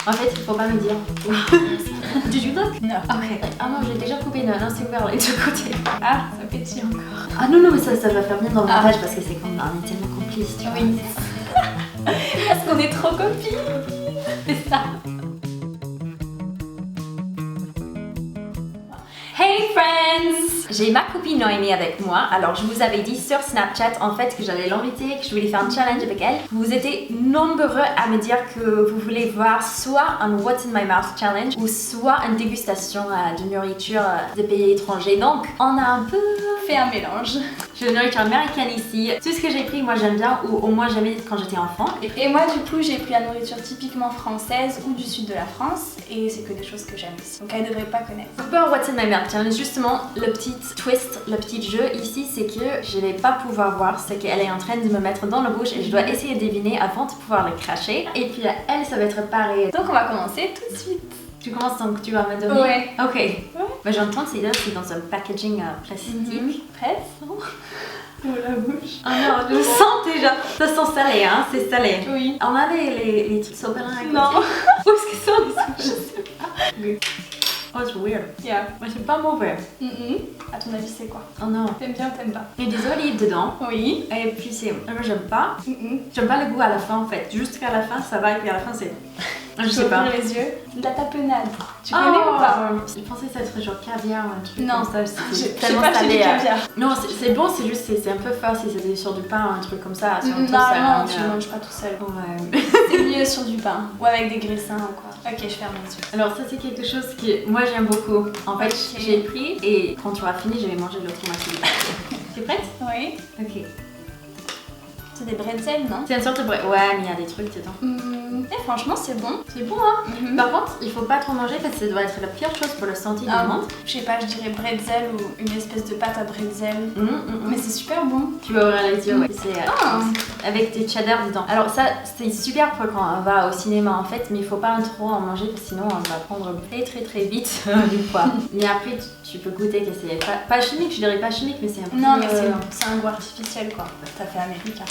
En fait, il faut pas me dire. Did you look? Non. Ok. Ah non, j'ai déjà coupé. Non, c'est ouvert les deux côtés. Ah, ça pétille encore. Ah non, mais ça va faire bien dans le montage parce que c'est comme on est tellement complices, tu vois. Oui. Parce qu'on est trop copines. C'est ça. Hey friends! J'ai ma copine Noémie avec moi, alors je vous avais dit sur Snapchat en fait que j'allais l'inviter, que je voulais faire un challenge avec elle. Vous étiez nombreux à me dire que vous voulez voir soit un What's in my mouth challenge ou soit une dégustation de nourriture de pays étrangers. Donc on a un peu Fait un mélange. j'ai une nourriture américaine ici. Tout ce que j'ai pris moi j'aime bien ou au moins j'aimais quand j'étais enfant. Et moi du coup j'ai pris la nourriture typiquement française ou du sud de la France et c'est que des choses que j'aime aussi. Donc elle devrait pas connaître. Un peu un What's in my mouth challenge, justement le petit twist, le petit jeu ici c'est que je vais pas pouvoir voir ce qu'elle est en train de me mettre dans la bouche et je dois essayer de deviner avant de pouvoir le cracher. Et puis elle ça va être pareil. Donc on va commencer tout de suite. Tu commences donc tu vas me donner. Ouais. Ok. Bah, j'entends c'est là c'est dans un packaging plastique. Prête? Pour la bouche. Oh non, je le sens déjà. Ça sent salé hein, c'est salé. Oui. On a les trucs sopalins à côté. Non. Où est-ce qu'ils sont les trucs? Je sais pas. Oh c'est weird. Yeah. Mais c'est pas mauvais. À ton avis c'est quoi? Oh non. T'aimes bien ou t'aimes pas? Il y a des olives dedans. Oui. Et puis c'est... Moi j'aime pas. J'aime pas le goût à la fin en fait. Jusqu'à la fin ça va et puis à la fin c'est... Je sais pas. Ouvrir les yeux. De la tapenade. Tu connais ou pas? Je pensais que ça serait genre caviar ou un truc Non. comme ça. Je C'est sais tellement pas, j'ai salé. du caviar. Non c'est bon, c'est juste c'est un peu fort si c'était sur du pain ou un truc comme ça. Sur un toast, Non, ça tu rend, manges pas tout seul. Ouais. C'est mieux sur du pain. Ou avec des graissins ou quoi. Ok, je ferme les yeux. Alors ça c'est quelque chose que moi j'aime beaucoup. En fait Ok. j'ai pris et quand tu auras fini je vais manger l'autre moitié. T'es prête? Oui. Ok. C'est des bretzels, non? C'est une sorte de ouais mais il y a des trucs dedans. Eh, franchement, c'est bon. C'est bon hein? Par contre il faut pas trop manger parce que ça doit être la pire chose pour le santé du monde. Je sais pas, je dirais bretzel ou une espèce de pâte à bretzel. Mais Mais c'est super bon. tu vas ouvrir les yeux, ouais. C'est avec des cheddar dedans. Alors ça, c'est super pour quand on va au cinéma en fait, mais il faut pas trop en manger parce que sinon on va prendre très vite une fois. Mais après, tu peux goûter que c'est pas chimique, je dirais pas chimique, mais c'est un peu... Non, mais c'est un goût artificiel quoi. T'as fait américain.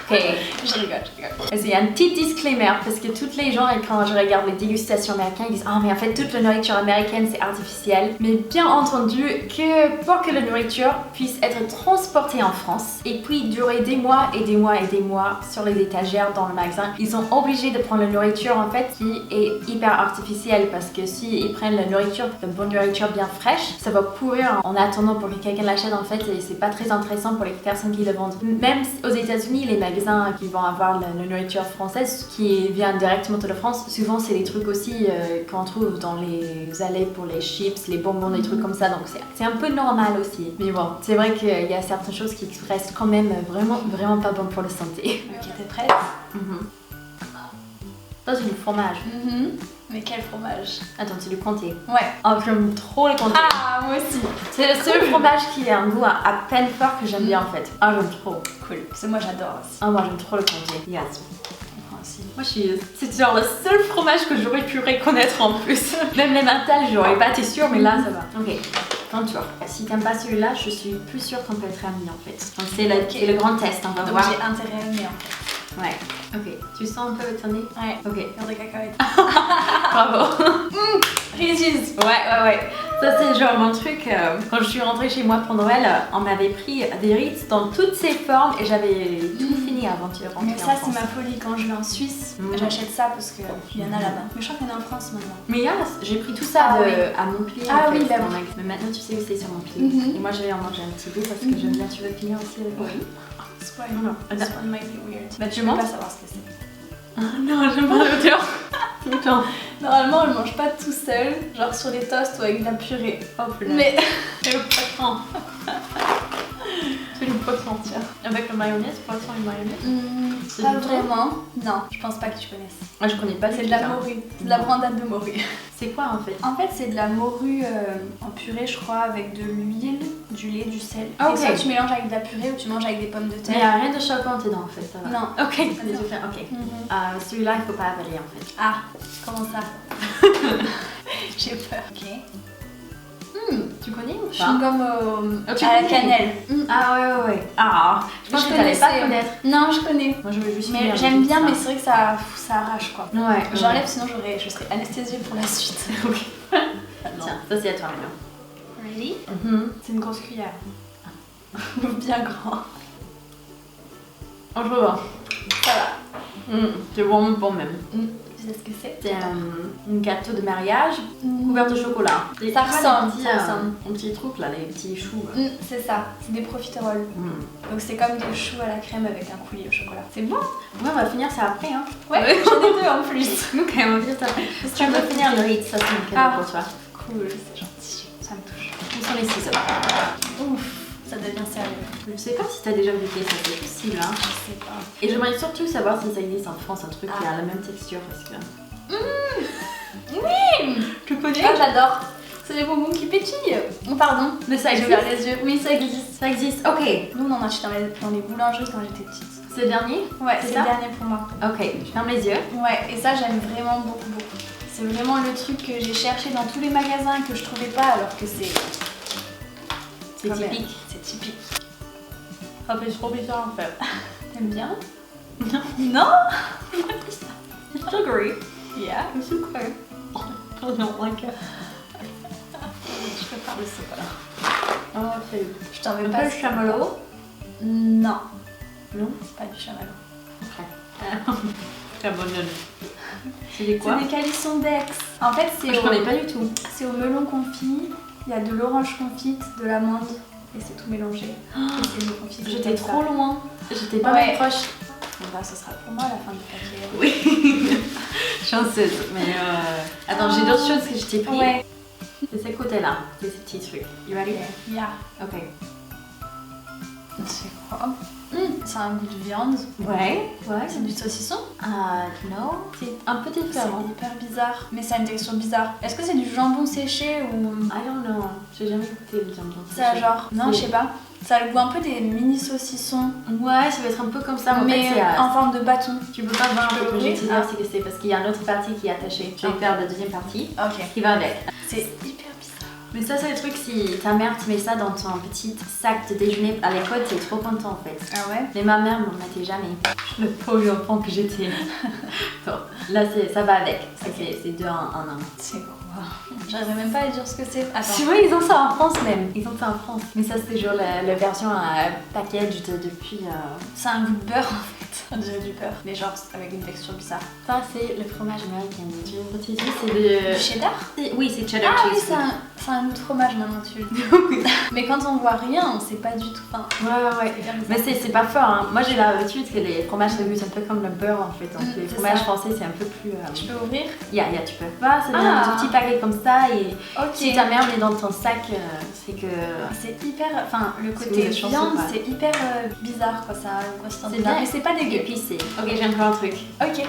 Ok. Je rigole. Il y a un petit disclaimer parce que toutes les gens, et quand je regarde les dégustations américaines, ils disent ah mais en fait toute la nourriture américaine c'est artificiel. Mais bien entendu que pour que la nourriture puisse être transportée en France et puis durer des mois et des mois et des mois sur les étagères dans le magasin, ils sont obligés de prendre la nourriture en fait qui est hyper artificielle parce que si ils prennent la nourriture, de bonne nourriture bien fraîche, ça va pourrir en attendant pour que quelqu'un l'achète en fait et c'est pas très intéressant pour les personnes qui le vendent. Même aux États-Unis, les magasins qui vont avoir la nourriture française qui vient directement de la France, souvent c'est des trucs aussi qu'on trouve dans les allées pour les chips, les bonbons, des trucs comme ça, donc c'est un peu normal aussi. Mais bon, c'est vrai qu'il y a certaines choses qui restent quand même vraiment pas bonnes pour la santé. Ok, t'es prête? Ça c'est du fromage. Mais quel fromage? Attends, c'est du comté. Ouais. Oh, j'aime trop les comtés. Ah, moi aussi. C'est le seul fromage qui a un goût à peine fort que j'aime bien en fait. Ah, j'aime trop. Cool. Parce que moi j'adore aussi. Ah, moi j'aime trop le comté. Yes. Moi aussi. Moi, c'est genre le seul fromage que j'aurais pu reconnaître en plus. Même les mentales, j'aurais pas été sûre, mais là, ça va. Ok, ton tour. Si t'aimes pas celui-là, je suis plus sûre qu'on peut être amis en fait. Donc, c'est le grand test, on va Donc voir. j'ai intérêt à aimer en fait. Ouais, ok. Tu sens un peu le nez? Ouais. Ok, Beurre de cacahuètes. bravo. Reese's. Ouais. Ça, c'est genre mon truc. Quand je suis rentrée chez moi pour Noël, on m'avait pris des Ritz dans toutes ses formes et j'avais tout fini avant de rentrer. Mais ça, c'est ma folie. Quand je vais en Suisse, j'achète ça parce qu'il y en a là-bas. Mais je crois qu'il y en a en France maintenant. Mais j'ai pris tout ça Ah oui. à Montpellier. Ah en fait, oui, bah dans oui. Mais maintenant, tu sais où c'est sur Montpellier. Et moi, je vais en manger un petit peu parce que j'aime bien. Tu veux finir aussi avec moi? Oui. This Non. one might be weird. Bah, tu Je peux manges? pas savoir ce que c'est. Ah non, j'aime pas l'odeur. Tout le temps. Normalement, on le mange pas tout seul, genre sur les toasts ou avec de la purée. Oh putain. Mais C'est le poisson. C'est le poisson, tiens. Avec le mayonnaise, poisson et mayonnaise. C'est pas du thon? vraiment. Non, je pense pas que tu connaisses. Moi, je connais pas. C'est de la morue, c'est de la brandade de morue. C'est quoi en fait? En fait, c'est de la morue en purée, je crois, avec de l'huile, du lait, du sel. Ah, Et ok. ça, tu mélanges avec de la purée ou tu manges avec des pommes de Mais il terre. n'y a rien de chocolat dedans en fait, ça va. Non. Ok, les yeux fermés, ok. Celui-là, il faut pas avaler en fait. Ah, comment ça? J'ai peur. Ok. Tu connais ou pas? Chewing-gum tu à la connais. cannelle. Ah ouais. Ah, je pense que tu n'allais pas connaître. Non, je connais. Moi je veux juste Mais j'aime bien, mais c'est vrai que ça arrache quoi. Ouais. J'enlève, sinon je serais anesthésiée pour la suite. Ok. Tiens, ça c'est à toi maintenant. Ready? C'est une grosse cuillère. Bien grand. Oh, je vois. Ça va. C'est vraiment bon même. Tu sais ce que c'est? C'est un gâteau de mariage couvert de chocolat. Ça ressemble, Les petits, ça ressemble. Un petit truc là, les petits choux. C'est ça, c'est des profiteroles. Donc c'est comme des choux à la crème avec un coulis au chocolat. C'est bon? Ouais, on va finir ça après. Hein. Ouais, j'en ai deux en plus. Ok, on va finir ça après. Tu veux finir le Ritz, ça c'est un cadeau pour toi. Cool, c'est gentil. Ça me touche. Où sont les ciseaux? Ouf, ça devient sérieux. Je sais pas si t'as déjà goûté ça, c'est possible. Hein. Je sais pas. Et j'aimerais surtout savoir si ça existe en France, un truc qui a la même texture parce que. Oui! Tu connais? Ah, j'adore. C'est les bonbons qui pétillent. Oh, pardon. Mais ça J'ai existe. ouvert les yeux. Oui, ça existe. Ça existe. Ok. Nous, on en achète dans les boulangeries quand j'étais petite. C'est le dernier? Ouais, C'est c'est ça? le dernier pour moi. Ok, je ferme les yeux. Ouais, et ça, j'aime vraiment beaucoup, beaucoup. C'est vraiment le truc que j'ai cherché dans tous les magasins que je trouvais pas, alors que c'est Typique. C'est typique. Ça fait trop bizarre en fait. T'aimes bien? Non. Non? Sugary. Yeah. Le sucre. Oh non, like it. Je préfère le chocolat. Oh, c'est Je t'en veux un pas. peu le chamallow. Non. Non? C'est pas du chamallow. Ok. Très bonne. C'est des quoi? C'est des calissons d'Aix. En fait, c'est Je connais pas du tout. c'est au melon confit. Il y a de l'orange confite, de l'amande. Et c'est tout mélangé. Et c'est le confit. J'étais trop loin. J'étais pas Ouais. même proche. Bon bah, ce sera pour moi à la fin du paquet. Oui. Chanceuse. Mais attends, j'ai d'autres choses que je t'ai pris. Ouais. C'est ce côté-là. C'est ces petits trucs. You ready? Yeah. Ok. C'est quoi? C'est un goût de viande. Ouais. C'est du saucisson. Non. C'est un peu différent. C'est hyper bizarre. Mais ça a une texture bizarre. Est-ce que c'est du jambon séché ou... I don't know. J'ai jamais goûté le jambon. Ça genre... Non, je sais pas. Ça a le goût un peu des mini saucissons. Ouais, ça va être un peu comme ça. Mais en fait, c'est en forme de bâton. tu peux pas voir Je peux avec le ouvrir? teaser c'est que c'est parce qu'il y a une autre partie qui est attachée. Je vais faire la deuxième partie Ok. qui va avec. C'est hyper bizarre. Mais ça, c'est le truc, si ta mère te met ça dans ton petit sac de déjeuner à l'école, t'es trop content en fait. Ah ouais? Mais ma mère m'en mettait jamais. Le pauvre enfant que j'étais. Bon, là, ça va avec. C'est deux en un. C'est quoi? J'arriverais même pas à dire ce que c'est. Attends. Tu vois, ils ont ça en France même. Ils ont ça en France. Mais ça, c'est genre la version package depuis. C'est un goût de beurre en fait. On dirait du beurre. Mais genre avec une texture bizarre. Ça, c'est le fromage américain. Tu veux que c'est le. Du cheddar? Oui, c'est cheddar Ah oui, cheese. c'est un goût de fromage maintenant tu le dis. Mais quand on voit rien, on sait pas du tout. Enfin, Ouais. c'est bien bizarre. Mais c'est pas fort. Hein. Moi, j'ai l'habitude que les fromages se goûtent un peu comme le beurre en fait. Donc, les c'est fromages ça. français, c'est un peu plus. Tu peux ouvrir? Tu peux. Voilà, c'est bien. Un petit paquet comme ça. Et si Ok. ta mère met dans ton sac, c'est que. C'est hyper. Enfin, le Si côté vous êtes chanceux, viande, quoi. c'est hyper bizarre quoi. Ça a une consistance C'est bizarre. bien. Mais c'est pas dégueu. Épicé. Ok, j'ai encore un truc. Ok.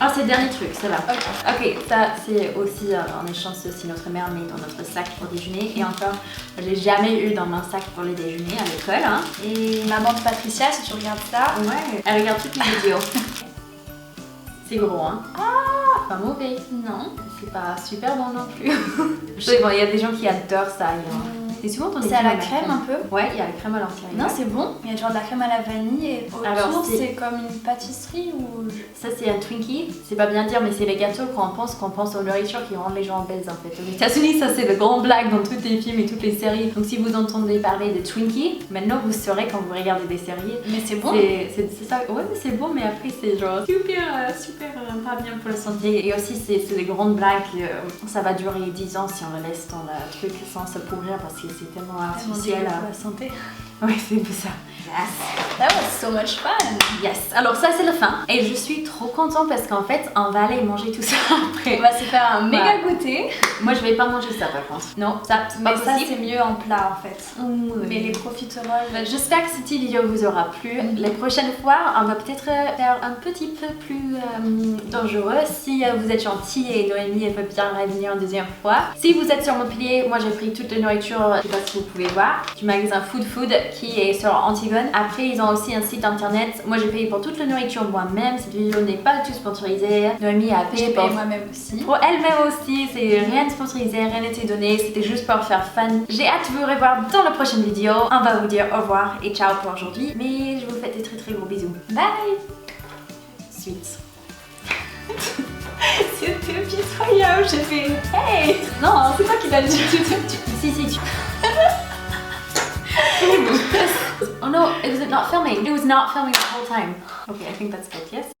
Ah, c'est le dernier truc, ça va. Ok. Ok, ça c'est aussi en échange si notre mère met dans notre sac pour déjeuner. Et encore, je l'ai jamais eu dans mon sac pour le déjeuner à l'école. Hein. Et Maman de Patricia, si tu regardes ça. ouais, elle regarde toutes les vidéos. C'est gros, hein. Pas mauvais. Non. C'est pas super bon non plus. Je sais, bon, il y a des gens qui adorent ça. Et souvent, on C'est à la crème un peu. Ouais, il y a la crème à l'entière. Non, c'est bon. Il y a genre de la crème à la vanille et Alors, autour c'est- c'est comme une pâtisserie ou. Ça, c'est un Twinkie. C'est pas bien dire, mais c'est les gâteaux qu'on pense aux nourritures qui rendent les gens obèses en fait. Aux États-Unis, ça c'est le grand blague dans toutes les films et toutes les séries. Donc, si vous entendez parler de Twinkie, maintenant vous saurez quand vous regardez des séries. Mais c'est bon. C'est ça, ouais, mais c'est bon, mais après c'est genre super pas bien pour la santé. Et aussi, c'est des grandes blagues. Ça va durer 10 ans si on le laisse dans le truc sans se pourrir parce que c'est tellement artificiel. Pour la santé. Ouais, c'est un peu ça. Yes. That was so much fun. Yes. Alors ça c'est la fin. Et je suis trop contente parce qu'en fait on va aller manger tout ça après. On va se faire un méga goûter. Moi je vais pas manger ça par contre. Non, ça c'est Mais pas ça possible. c'est mieux en plat en fait. Oui. Mais les profiteroles. J'espère que cette vidéo vous aura plu. Les prochaines fois, on va peut-être faire un petit peu plus dangereux. Si vous êtes gentil et Noémie elle peut bien revenir une deuxième fois. Si vous êtes sur Montpellier, moi j'ai pris toute la nourriture, je sais pas si vous pouvez voir, du magasin Food Food qui est sur Antigone. Après, ils ont aussi un site internet. Moi, j'ai payé pour toute la nourriture moi-même. Cette vidéo n'est pas du tout sponsorisée. Noémie a payé J'ai pour... payé moi-même aussi. Pour elle-même aussi, c'est rien de sponsorisé, rien n'était donné, c'était juste pour faire fun. J'ai hâte de vous revoir dans la prochaine vidéo. On va vous dire au revoir et ciao pour aujourd'hui. Mais je vous fais des très gros bisous. Bye! Suite. C'était pitoyable, j'ai fait hey. Non, c'est toi qui l'as dit. Si, tu... Oh no, it was not filming. It was not filming the whole time. Okay, I think that's good, yes?